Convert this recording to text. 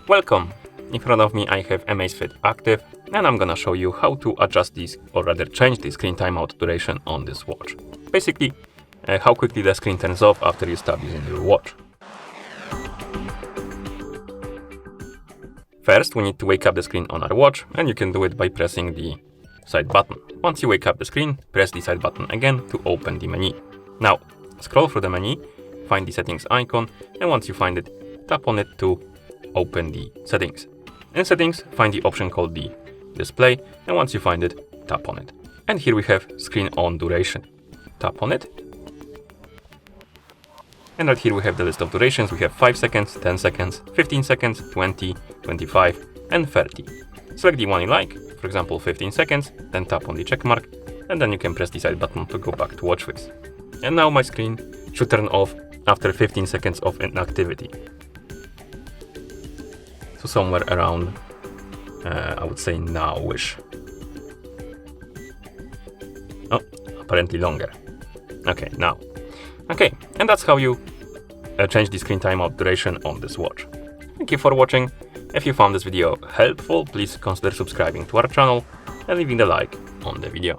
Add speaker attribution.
Speaker 1: Welcome! In front of me I have AMAZFIT Active, and I'm gonna show you how to adjust this, or rather change the screen timeout duration on this watch. Basically, how quickly the screen turns off after you stop using your watch. First, we need to wake up the screen on our watch, and you can do it by pressing the side button. Once you wake up the screen, press the side button again to open the menu. Now, scroll through the menu, find the settings icon, and once you find it, tap on it to open the settings. In settings, find the option called the display, and once you find it, tap on it. And here we have screen on duration. Tap on it. And right here we have the list of durations. We have 5 seconds, 10 seconds, 15 seconds, 20, 25, and 30. Select the one you like, for example 15 seconds, then tap on the check mark, and then you can press the side button to go back to watch face. And now my screen should turn off after 15 seconds of inactivity. So somewhere around, I would say now-ish. Oh, apparently longer. Okay, now. Okay, and that's how you change the screen timeout duration on this watch. Thank you for watching. If you found this video helpful, please consider subscribing to our channel and leaving a like on the video.